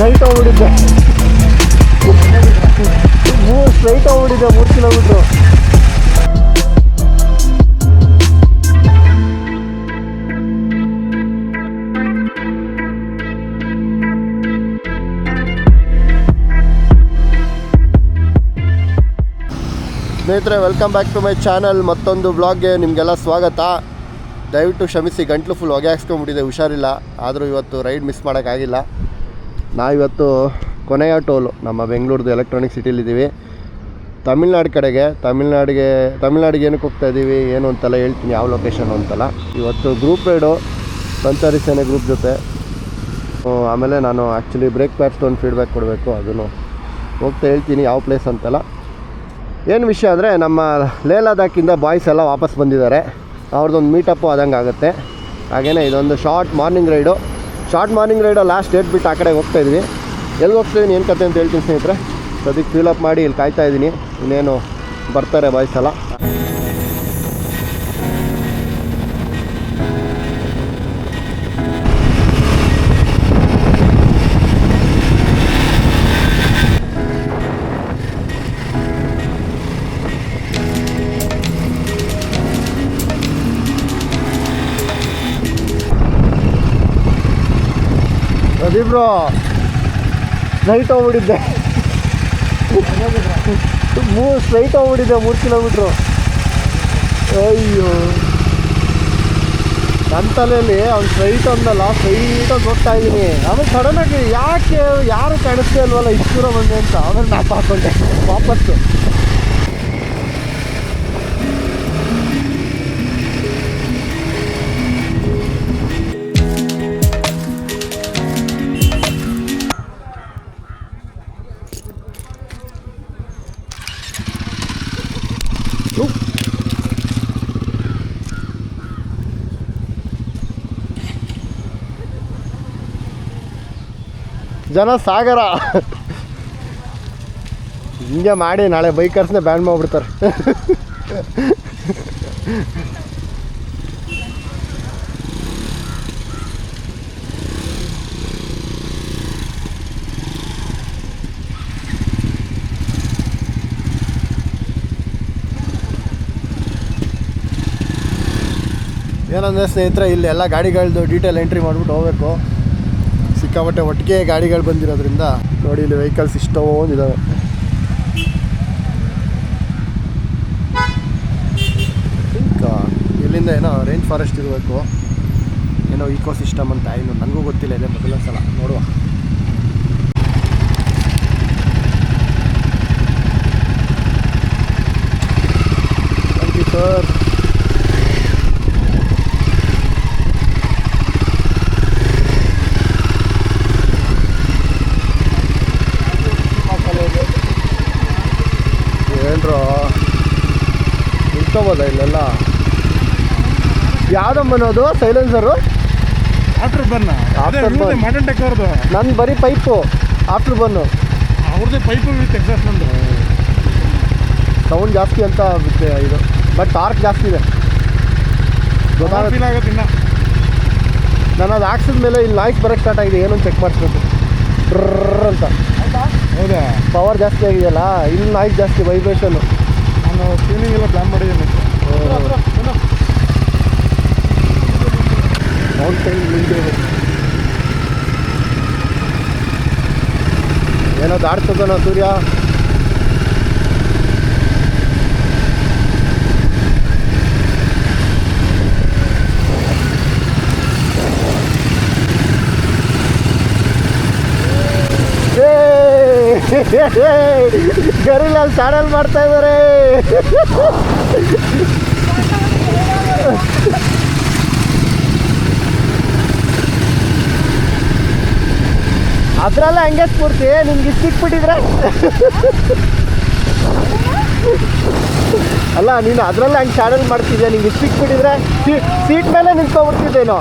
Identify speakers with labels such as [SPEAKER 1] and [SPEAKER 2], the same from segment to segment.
[SPEAKER 1] Straight ಹೋಗ್ಬಿಟ್ಟಿದ್ದೆ, straight ಹೋಗ್ಬಿಟ್ಟಿದ್ದೆ 3 kilometre. ಸ್ನೇಹಿತರೆ, welcome back to my channel. ಮತ್ತೊಂದು ಬ್ಲಾಗ್ಗೆ ನಿಮಗೆಲ್ಲ ಸ್ವಾಗತ. ದಯವಿಟ್ಟು ಕ್ಷಮಿಸಿ, ಗಂಟ್ಲು ಫುಲ್ ಹೊಗೆ ಹಾಕ್ಸ್ಕೊಂಡ್ಬಿಟ್ಟಿದೆ, ಹುಷಾರಿಲ್ಲ. ಆದರೂ ಇವತ್ತು ರೈಡ್ ಮಿಸ್ ಮಾಡೋಕ್ಕಾಗಿಲ್ಲ. ನಾವಿವತ್ತು ಕೊನೆಯ ಟೋಲು ನಮ್ಮ ಬೆಂಗಳೂರದು ಎಲೆಕ್ಟ್ರಾನಿಕ್ ಸಿಟಿಲಿದ್ದೀವಿ. ತಮಿಳ್ನಾಡು ಕಡೆಗೆ. ತಮಿಳ್ನಾಡಿಗೆ ಏನಕ್ಕೆ ಹೋಗ್ತಾ ಇದ್ದೀವಿ ಏನು ಅಂತೆಲ್ಲ ಹೇಳ್ತೀನಿ, ಯಾವ ಲೊಕೇಶನ್ ಅಂತಲ್ಲ. ಇವತ್ತು ಗ್ರೂಪ್ ರೈಡು ಸಂಚಾರಿ ಸೇನೆ ಗ್ರೂಪ್ ಜೊತೆ. ಆಮೇಲೆ ನಾನು ಆ್ಯಕ್ಚುಲಿ ಬ್ರೇಕ್ ಪ್ಯಾಡ್ಸ್ದು ಒಂದು ಫೀಡ್ಬ್ಯಾಕ್ ಕೊಡಬೇಕು, ಅದನ್ನು ಹೋಗ್ತಾ ಹೇಳ್ತೀನಿ ಯಾವ ಪ್ಲೇಸ್ ಅಂತೆಲ್ಲ. ಏನು ವಿಷಯ ಅಂದರೆ, ನಮ್ಮ ಲೇಹ್ ಲದಾಖಿಂದ ಬಾಯ್ಸ್ ಎಲ್ಲ ವಾಪಸ್ ಬಂದಿದ್ದಾರೆ. ಅವ್ರದ್ದೊಂದು ಮೀಟಪ್ಪು ಆದಂಗೆ ಆಗುತ್ತೆ. ಹಾಗೆಯೇ ಇದೊಂದು short morning raid. Last date ಬಿಟ್ಟು ಆ ಕಡೆಗೆ ಹೋಗ್ತಾಯಿದ್ವಿ. ಎಲ್ಲಿ ಹೋಗ್ತಾಯಿದ್ದೀನಿ ಏನು ಕತೆ ಅಂತ ಹೇಳ್ತೀನಿ ಸ್ನೇಹಿತರೆ. ಅದಕ್ಕೆ ಫೀಲ್ ಅಪ್ ಮಾಡಿ ಇಲ್ಲಿ ಕಾಯ್ತಾಯಿದ್ದೀನಿ. ಇನ್ನೇನು ಬರ್ತಾರೆ ಬಾಯ್ಸ್ ಎಲ್ಲ. ಬ್ರೋ ಸ್ಟ್ರೈಟ್ ಹೋಗ್ಬಿಟ್ಟಿದ್ದೆ, ಸ್ಟ್ರೈಟ್ ಹೋಗ್ಬಿಟ್ಟಿದ್ದೆ 3 ಕಿಲೋಮೀಟ್ರು. ಅಯ್ಯೋ, ನನ್ನ ತಲೆಯಲ್ಲಿ ಅವ್ನು ಸ್ಟ್ರೈಟ್ ಅಂದಲ್ಲ, ಸ್ಟ್ರೈಟಾಗಿ ಹೋಗ್ತಾ ಇದ್ದೀನಿ. ಆಮೇಲೆ ಸಡನ್ನಾಗಿ ಯಾಕೆ ಯಾರು ಕಾಣಿಸ್ತೇ ಅಲ್ವಲ್ಲ ಇಷ್ಟು ದೂರ ಬಂದೆ ಅಂತ ಆಮೇಲೆ ಮ್ಯಾಪ್ ಹಾಕ್ಕೊಂಡೆ ವಾಪಸ್ಸು. ಜನ ಸಾಗರ ಹಿಂಗೆ ಮಾಡಿ ನಾಳೆ ಬೈಕರ್ಸ್ನೇ ಬ್ಯಾನ್ ಮಾಡಿಬಿಡ್ತಾರೆ. ಏನಂದರೆ ಸ್ನೇಹಿತರೆ, ಇಲ್ಲಿ ಎಲ್ಲ ಗಾಡಿಗಳದ್ದು ಡೀಟೇಲ್ ಎಂಟ್ರಿ ಮಾಡಿಬಿಟ್ಟು ಹೋಗಬೇಕು. ಸಿಕ್ಕಾಪಟ್ಟೆ ಒಟ್ಟಿಗೆ ಗಾಡಿಗಳು ಬಂದಿರೋದ್ರಿಂದ ನೋಡಿ, ಇಲ್ಲಿ ವೆಹಿಕಲ್ಸ್ ಇಷ್ಟೊಂದಿದ್ದಾವೆ. ಇಲ್ಲಿಂದ ಏನೋ ರೇಂಜ್ ಫಾರೆಸ್ಟ್ ಇರಬೇಕು, ಏನೋ ಈಕೋ ಸಿಸ್ಟಮ್ ಅಂತ, ಇನ್ನು ನನಗೂ ಗೊತ್ತಿಲ್ಲ, ಇದೆ ಮೊದಲ ಸಲ ನೋಡುವ. Thank you sir. ಏನ್ರೋ ನಿಂತ್ಕೋಬೋದ ಇಲ್ಲೆಲ್ಲ? ಯಾವುದಮ್ಮನೋದು silencer?
[SPEAKER 2] Afterburn. Modern tech ಅವ್ರದ್ದು.
[SPEAKER 1] ನನ್ನ ಬರೀ ಪೈಪು ಆಫ್ಟರ್ ಬನ್ನು.
[SPEAKER 2] ಅವ್ರದ್ದೇ ಪೈಪು ವಿತ್ ಎಕ್ಸಾಸ್ಟ್. ನಂದು
[SPEAKER 1] ಸೌಂಡ್ ಜಾಸ್ತಿ ಅಂತ ಇದು, ಬಟ್ ಟಾರ್ಕ್ ಜಾಸ್ತಿ ಇದೆ.
[SPEAKER 2] ಫೀಲ್ ಆಗುತ್ತೆ. ಇನ್ನು
[SPEAKER 1] ನಾನು ಅದು ಹಾಕ್ಸಿದ ಮೇಲೆ ಇಲ್ಲಿ ನಾಯ್ಸ್ ಬರೋಕ್ಕೆ ಸ್ಟಾರ್ಟ್ ಆಗಿದೆ, ಏನೋ ಚೆಕ್ ಮಾಡಿಸ್ಬೇಕು ಅಂತ.
[SPEAKER 2] ಹೌದಾ? ಪವರ್
[SPEAKER 1] ಜಾಸ್ತಿ ಆಗಿದೆಯಲ್ಲ, ಇಲ್ಲಿ ನಾಯ್ಸ್ ಜಾಸ್ತಿ, ವೈಬ್ರೇಷನ್ನು.
[SPEAKER 2] ನಾನು ಟ್ಯೂನಿಂಗ್ ಎಲ್ಲ ಪ್ಲ್ಯಾನ್ ಮಾಡಿದ್ದೀನಿ. ಏನೋ ದಾಡ್ತದನ ಸೂರ್ಯ. ಗರಿಲ್ಲ ಸ್ಟಾರ್ಟ್ ಮಾಡ್ತಾ ಇದ್ದಾರೆ. ಅದ್ರಲ್ಲ ಹಂಗೆ ಸ್ಫೂರ್ತಿ ನಿಮ್ಗೆ ಸಿಕ್ಬಿಟ್ಟಿದ್ರೆ. ಅಲ್ಲ, ನೀನು ಅದರಲ್ಲ ಹಂಗೆ ಚಾನಲ್ ಮಾಡ್ತಿದ್ಯಾ, ನಿಂಗೆ ಸಿಕ್ಬಿಟ್ಟಿದ್ರೆ ಸೀಟ್ ಮೇಲೆ ನಿಂತ್ಕೊಂಡ್ಬಿಡ್ತಿದ್ದೇನೋ.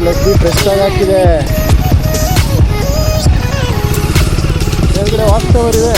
[SPEAKER 1] ಲಸ್ಸಿ ಫ್ರೆಶ್ ಆಗಿ ಹಾಕಿದೆ. ಕೆಳಗಡೆ ವಾಸ್ತವರ್ ಇದೆ.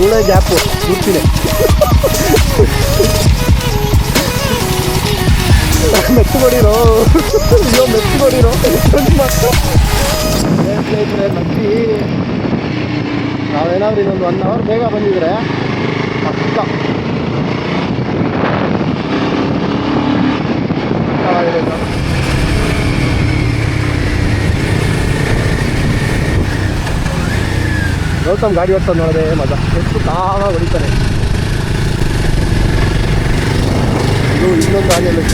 [SPEAKER 1] ಇವಳೆ ಗ್ಯಾಪು ಕೂರ್ತಿದೆ. ಮೆತ್ತುಗೊಡಿರೋ, ಅಯ್ಯೋ ಮೆತ್ತುಗೊಡಿರೋ. ಸ್ನೇಹಿತರೆ ನಕ್ಕಿ ನಾವೇನಾದ್ರೂ ಇನ್ನೊಂದು 1 ಅವರ್ ಬೇಗ ಬಂದಿದ್ರೆ ಪಕ್ಕ ಗೌತಮ್ ಗಾಡಿ ಓಡ್ಸೋದು ನೋಡಿದೆ ಮಜಾ. ಎಷ್ಟು ಕಾಲ ಹೊಡಿತಾರೆ. ಇದು ಇನ್ನೊಂದು ಗಾಡಿಯಲ್ಲಿ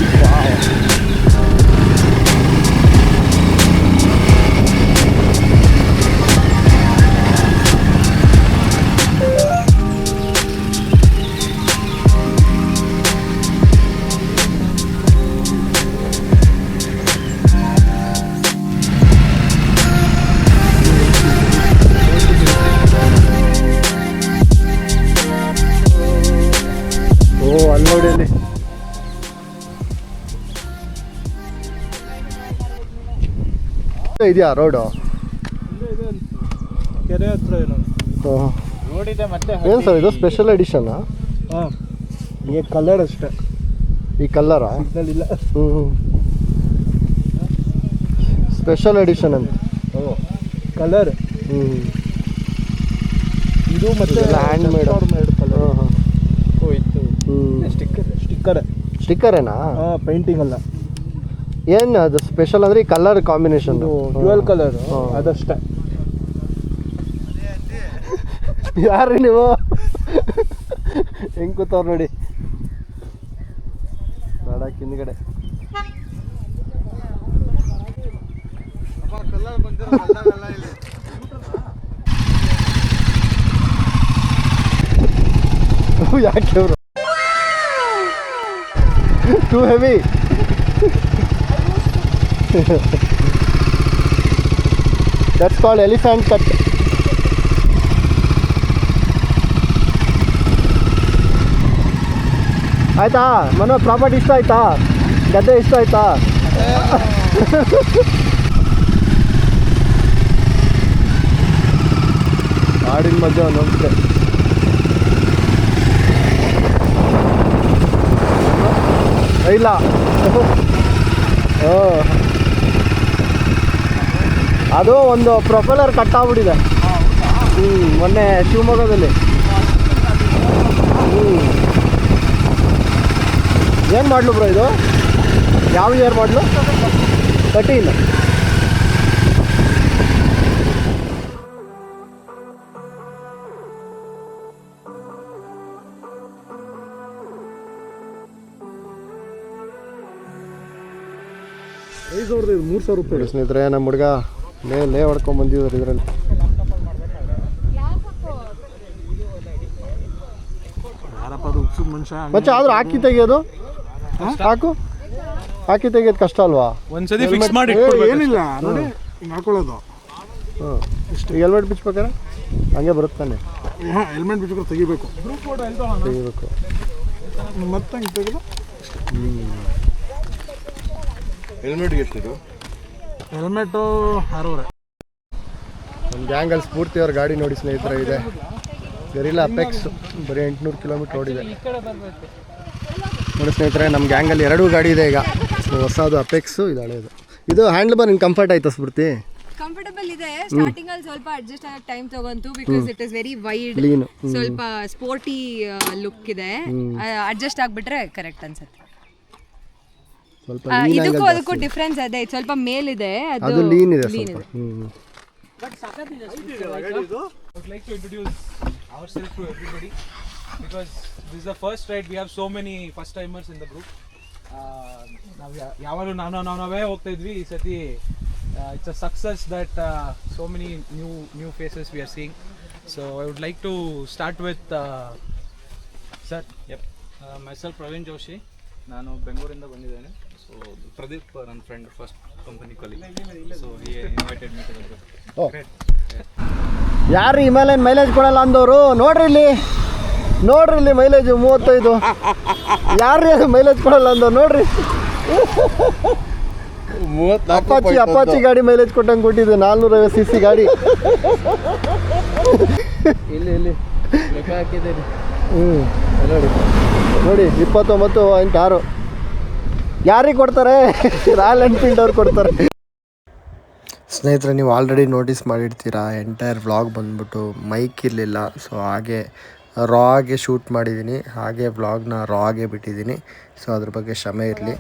[SPEAKER 1] ಅಲ್ಲೋಡಿಯಲ್ಲಿ ಇದೆಯಾ ರೋಡು?
[SPEAKER 2] ಕೆರೆ ಹತ್ರ ರೋಡ್ ಇದೆ. ಮತ್ತೆ
[SPEAKER 1] ಏನು ಸರ್ ಇದು ಸ್ಪೆಷಲ್ ಎಡಿಷನ್?
[SPEAKER 2] ಹಾಂ, ಈ ಕಲರ್ ಅಷ್ಟೇ.
[SPEAKER 1] ಈ ಕಲ್ಲರಾ?
[SPEAKER 2] ಇಲ್ಲ.
[SPEAKER 1] ಸ್ಪೆಷಲ್ ಎಡಿಷನ್ ಅಂತ.
[SPEAKER 2] ಕಲರ್ ಇದು ಮತ್ತೆ
[SPEAKER 1] ಹ್ಯಾಂಡ್ ಮೇಡ್
[SPEAKER 2] ಕಲರ್. ಇತ್ತು
[SPEAKER 1] ಸ್ಟಿಕ್ಕರೇನಾ?
[SPEAKER 2] ಹಾಂ, ಪೇಂಟಿಂಗ್ ಅಲ್ಲ.
[SPEAKER 1] ಏನು ಅದು ಸ್ಪೆಷಲ್ ಅಂದರೆ ಈ ಕಲರ್ ಕಾಂಬಿನೇಷನ್
[SPEAKER 2] ಡ್ಯುಯಲ್ ಕಲರ್ ಅದಷ್ಟೇ.
[SPEAKER 1] ಯಾರು ನೀವು ಹೆಂಗೆ ಕೂತವ್ರು ನೋಡಿ ಲಡಾಖ್ ಹಿಂದ್ಗಡೆ. ಯಾಕೆ ಅವರು two heavy. That's called elephant cut. ಆಯ್ತಾ ಮನೋ? ಪ್ರಾಪರ್ಟಿ ಇಷ್ಟ ಆಯ್ತಾ? ಗದ್ದೆ ಇಷ್ಟ ಆಯ್ತಾ? ಹಾಡಿನ ಮಧ್ಯೆ ಒಂದೊಂದ್ಸೆ ಇಲ್ಲ. ಅದು ಒಂದು ಪ್ರೊಪೆಲರ್ ಕಟ್ಟಾಗ್ಬಿಟ್ಟಿದೆ. ಮೊನ್ನೆ ಶಿವಮೊಗ್ಗದಲ್ಲಿ. ಏನು ಮಾಡಲು ಬ್ರೋ ಇದು? ಯಾವ ಇಯರ್ ಮಾಡಲು? 13. ₹3,000 ಸ್ನೇಹಿತರೆ. ನಮ್ಮ ಹುಡುಗ ಲೇ ಹೊಡ್ಕೊಂಡು ಬಂದಿದ್ದಾರೆ ಇದರಲ್ಲಿ. ಮಚ್ಚ ಆದ್ರೂ ಹಾಕಿ ತೆಗಿಯೋದು ಹಾಕಿ ತೆಗಿಯೋದು ಕಷ್ಟ ಅಲ್ವಾ?
[SPEAKER 2] ಒಂದ್ಸತಿ ಫಿಕ್ಸ್ ಮಾಡಿ ಏನಿಲ್ಲ ನೋಡಿ ಹಿಂಗೆ ಹಾಕೊಳ್ಳೋದು.
[SPEAKER 1] ಈಗ ಹೆಲ್ಮೆಟ್ ಬಿಚ್ಬೇಕಾರೆ ಹಂಗೆ ಬರುತ್ತಾನೆ.
[SPEAKER 2] ಹೆಲ್ಮೆಟ್ ಬಿಚ್ಬೇಕಾದ್ರೆ ತೆಗಿಬೇಕು ಮತ್ತೆ ಹಂಗೆ ತೆಗೆದು.
[SPEAKER 3] ಹೆಲ್ಮೆಟ್ಗೆ ಎಷ್ಟಿದು?
[SPEAKER 2] ಹೆಲ್ಮೆಟ್ಟು 6,000.
[SPEAKER 1] ನಮ್ಮ ಗ್ಯಾಂಗಲ್ಲಿ ಸ್ಫೂರ್ತಿ ಅವ್ರ ಗಾಡಿ ನೋಡಿ ಸ್ನೇಹಿತರೆ ಇದೆ. ಗರಿಲ್ಲ ಅಪೆಕ್ಸ್ ಬರೀ 800 ಕಿಲೋಮೀಟ್ರ್ ಓಡಿದೆ ನೋಡಿ ಸ್ನೇಹಿತರೆ. ನಮ್ಮ ಗ್ಯಾಂಗಲ್ಲಿ 2 ಗಾಡಿ ಇದೆ ಈಗ. ಹೊಸದು ಅಪೆಕ್ಸು, ಇದು ಹಳೇದು. ಇದು ಹ್ಯಾಂಡ್ಲ್ ಬಾರ್ ನಿಮ್ಗೆ ಕಂಫರ್ಟ್ ಆಯ್ತಾ ಸ್ಫೂರ್ತಿ?
[SPEAKER 4] ಕಂಫರ್ಟಬಲ್ ಇದೆ. ಸ್ಟಾರ್ಟಿಂಗ್ ಅಲ್ಲಿ ಸ್ವಲ್ಪ ಅಡ್ಜಸ್ಟ್ ಆಗಕ್ಕೆ ಟೈಮ್ ತಗೊಂತು because it is very wide, ಸ್ವಲ್ಪ ಸ್ಪೋರ್ಟಿ ಲುಕ್ ಇದೆ. ಅಡ್ಜಸ್ಟ್ ಆಗ್ಬಿಟ್ರೆ ಕರೆಕ್ಟ್ ಅನ್ಸುತ್ತೆ. ಇದಕ್ಕೂ ಅದಕ್ಕೂ ಡಿಫ್ರೆನ್ಸ್ ಇದೆ, ಸ್ವಲ್ಪ ಮೇಲಿದೆ, ಅದು
[SPEAKER 1] ಲೀನ್ ಇದೆ.
[SPEAKER 5] I would like to introduce ourselves to everybody because this is the first ride. We have so many first timers in the group. ನಾವು ಯಾವಾಗಲೂ ನಾವೇ ಹೋಗ್ತಾ ಇದ್ವಿ. ಈ ಸತಿ it's a success that so many new faces we are seeing. So I would like to start with sir. Yep. Myself Praveen Joshi. ನಾನು ಬೆಂಗಳೂರಿಂದ ಬಂದಿದ್ದೇನೆ. ಸೊ ಪ್ರದೀಪ್ ನನ್ನ friend, first company colleague. So he invited me to the group. Great.
[SPEAKER 2] ಯಾರು Himalayan mileage ಕೊಡಲ್ಲ ಅಂದವರು ನೋಡ್ರಿ ಇಲ್ಲಿ mileage 35. ಯಾರು mileage ಕೊಡಲ್ಲ ಅಂದವ್ರು ನೋಡ್ರಿ. ಅಪಾಚಿ ಗಾಡಿ ಮೈಲೇಜ್ ಕೊಟ್ಟಂಗೆ ಕೊಟ್ಟಿದೆ, 450 cc ಗಾಡಿ. ಇಲ್ಲಿ ಲೆಕ್ಕ ಹಾಕಿದ್ದೀನಿ. ನೋಡಿ 29.6 ಯಾರಿಗೆ ಕೊಡ್ತಾರೆ? ರಾಯಲ್ ಎನ್ಫೀಲ್ಡ್ ಅವ್ರು ಕೊಡ್ತಾರೆ. ಸ್ನೇಹಿತರೆ, ನೀವು ಆಲ್ರೆಡಿ ನೋಟಿಸ್ ಮಾಡಿರ್ತೀರಾ, ಎಂಟೈರ್ ವ್ಲಾಗ್ ಬಂದ್ಬಿಟ್ಟು ಮೈಕ್ ಇರಲಿಲ್ಲ. ಸೊ ಹಾಗೆ ರಾಗೆ ಶೂಟ್ ಮಾಡಿದ್ದೀನಿ, ಹಾಗೆ ವ್ಲಾಗ್ನ ರಾಗೆ ಬಿಟ್ಟಿದ್ದೀನಿ. ಸೊ ಅದ್ರ ಬಗ್ಗೆ ಕ್ಷಮೆ ಇರಲಿ.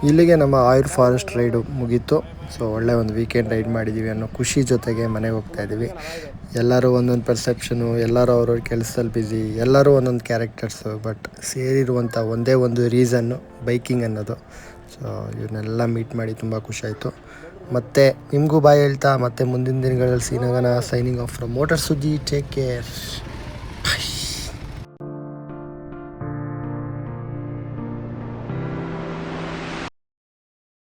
[SPEAKER 2] ಇಲ್ಲಿಗೆ ನಮ್ಮ ಆಯುರ್ ಫಾರೆಸ್ಟ್ ರೈಡು ಮುಗೀತು. ಸೊ ಒಳ್ಳೆ ಒಂದು ವೀಕೆಂಡ್ ರೈಡ್ ಮಾಡಿದ್ದೀವಿ ಅನ್ನೋ ಖುಷಿ ಜೊತೆಗೆ ಮನೆಗೆ ಹೋಗ್ತಾ ಇದ್ದೀವಿ. ಎಲ್ಲರೂ ಒಂದೊಂದು ಪರ್ಸೆಪ್ಷನು, ಎಲ್ಲರೂ ಅವ್ರವ್ರ ಕೆಲಸದಲ್ಲಿ ಬ್ಯುಸಿ, ಎಲ್ಲರೂ ಒಂದೊಂದು ಕ್ಯಾರೆಕ್ಟರ್ಸು, ಬಟ್ ಸೇರಿರುವಂಥ ಒಂದೇ ಒಂದು ರೀಸನ್ನು ಬೈಕಿಂಗ್ ಅನ್ನೋದು. ಸೊ ಇವನ್ನೆಲ್ಲ ಮೀಟ್ ಮಾಡಿ ತುಂಬ ಖುಷಿಯಾಯಿತು. ಮತ್ತು ನಿಮಗೂ ಬಾಯ್ ಹೇಳ್ತಾ ಮತ್ತೆ ಮುಂದಿನ ದಿನಗಳಲ್ಲಿ ಸೀನಾಗನ. ಸೈನಿಂಗ್ ಆಫ್ ಫ್ರಮ್ ಮೋಟರ್ ಸುದ್ದಿ. Take care.